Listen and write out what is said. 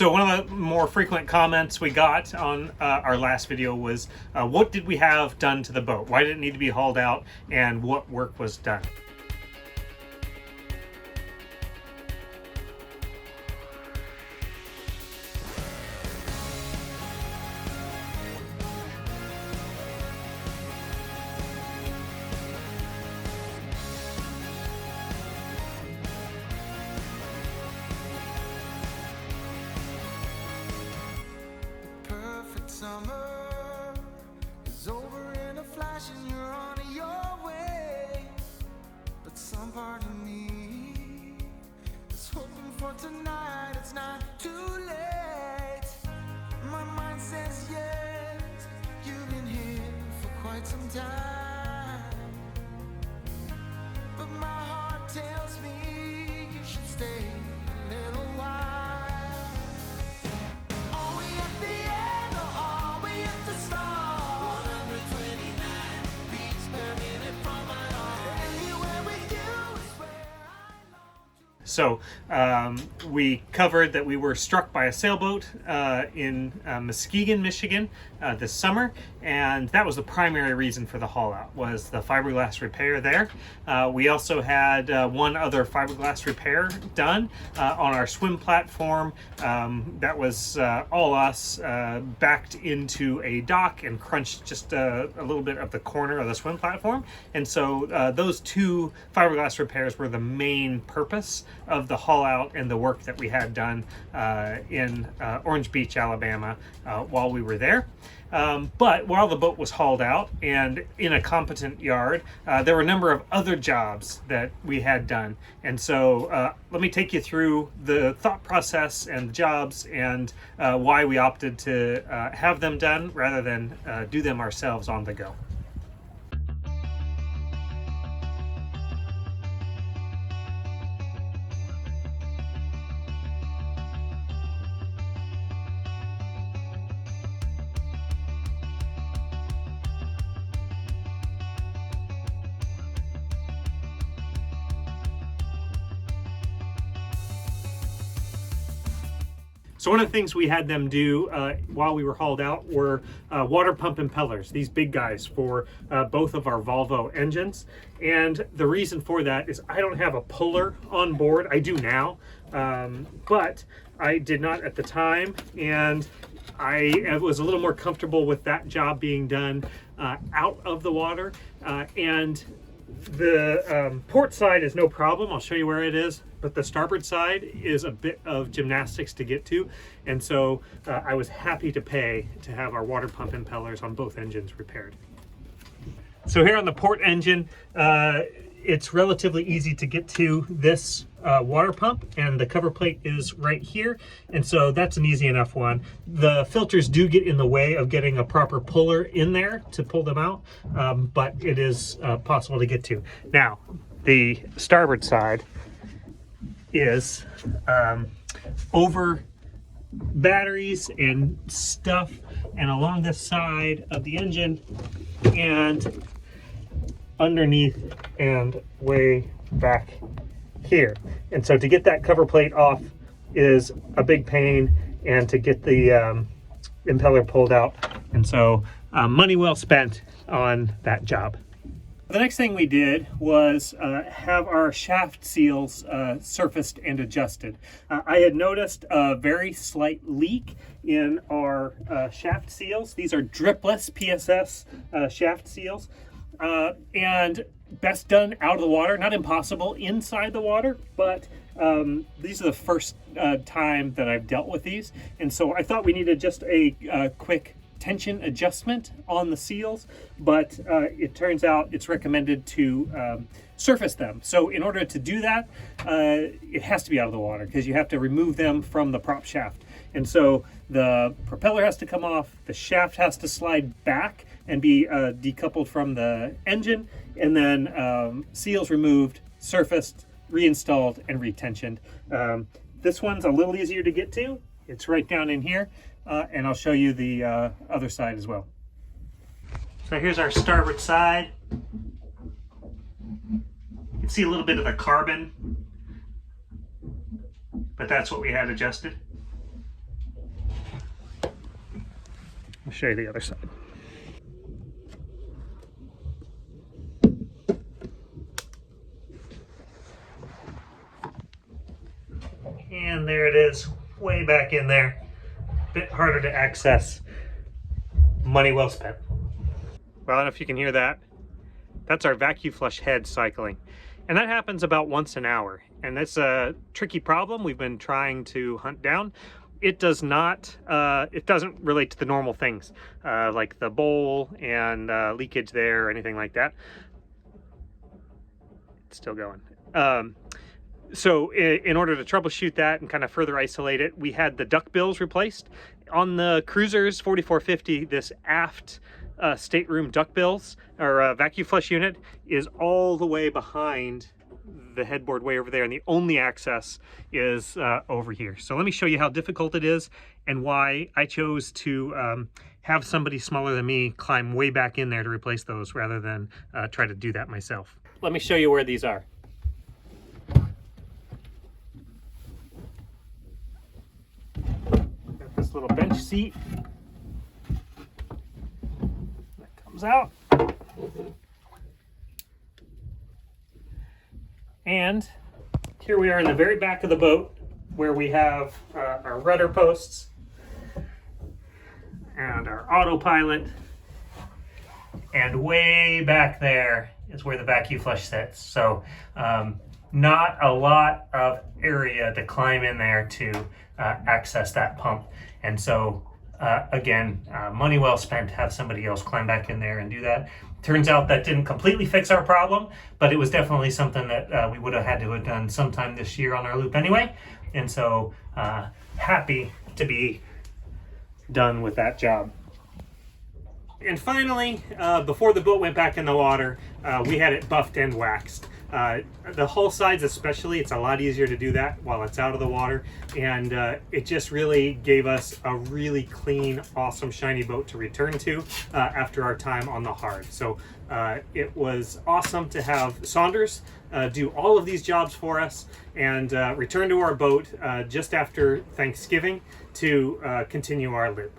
So one of the more frequent comments we got on our last video was, what did we have done to the boat? Why did it need to be hauled out, and what work was done? Summer is over in a flash and you're on your way. But some part of me is hoping for tonight. It's not too late. My mind says yes. You've been here for quite some time. But my heart tells me you should stay a little while. So we covered that we were struck by a sailboat in Muskegon, Michigan this summer, and that was the primary reason for the haul out, was the fiberglass repair there. We also had one other fiberglass repair done on our swim platform. That was all us backed into a dock and crunched just a little bit of the corner of the swim platform. And so those two fiberglass repairs were the main purpose of the haul out and the work that we had done in Orange Beach, Alabama while we were there. But while the boat was hauled out and in a competent yard, there were a number of other jobs that we had done. And so let me take you through the thought process and the jobs and why we opted to have them done rather than do them ourselves on the go. So one of the things we had them do while we were hauled out were water pump impellers, these big guys for both of our Volvo engines. And the reason for that is I don't have a puller on board. I do now, but I did not at the time. And I was a little more comfortable with that job being done out of the water. And the port side is no problem. I'll show you where it is. But the starboard side is a bit of gymnastics to get to. And so I was happy to pay to have our water pump impellers on both engines repaired. So here on the port engine, it's relatively easy to get to this water pump, and the cover plate is right here. And so that's an easy enough one. The filters do get in the way of getting a proper puller in there to pull them out, but it is possible to get to. Now, the starboard side is over batteries and stuff, and along the side of the engine and underneath and way back here. And so to get that cover plate off is a big pain, and to get the impeller pulled out. And so money well spent on that job. The next thing we did was have our shaft seals surfaced and adjusted. I had noticed a very slight leak in our shaft seals. These are dripless PSS shaft seals, and best done out of the water. Not impossible inside the water, but these are the first time that I've dealt with these. And so I thought we needed just a quick tension adjustment on the seals, but it turns out it's recommended to surface them. So in order to do that, it has to be out of the water because you have to remove them from the prop shaft. And so the propeller has to come off, the shaft has to slide back and be decoupled from the engine, and then seals removed, surfaced, reinstalled, and retensioned. This one's a little easier to get to. It's right down in here. And I'll show you the other side as well. So here's our starboard side. You can see a little bit of the carbon, but that's what we had adjusted. I'll show you the other side. And there it is, way back in there. Bit harder to access. Money well spent. Well, I don't know if you can hear that. That's our vacuum flush head cycling. And that happens about once an hour. And that's a tricky problem we've been trying to hunt down. It does not, it doesn't relate to the normal things, like the bowl and leakage there or anything like that. It's still going. So in order to troubleshoot that and kind of further isolate it, we had the Duckbills replaced. On the Cruisers 4450, this aft stateroom Duckbills, or vacuum flush unit, is all the way behind the headboard way over there, and the only access is over here. So let me show you how difficult it is and why I chose to have somebody smaller than me climb way back in there to replace those rather than try to do that myself. Let me show you where these are. Got this little bench seat that comes out. And here we are in the very back of the boat where we have our rudder posts and our autopilot. And way back there is where the vacuum flush sits. So not a lot of area to climb in there to access that pump. And so again, money well spent to have somebody else climb back in there and do that. Turns out that didn't completely fix our problem, but it was definitely something that we would have had to have done sometime this year on our loop anyway. And so happy to be done with that job. And finally, before the boat went back in the water, we had it buffed and waxed. The hull sides especially, it's a lot easier to do that while it's out of the water, and it just really gave us a really clean, awesome, shiny boat to return to after our time on the hard. So it was awesome to have Saunders do all of these jobs for us and return to our boat just after Thanksgiving to continue our loop.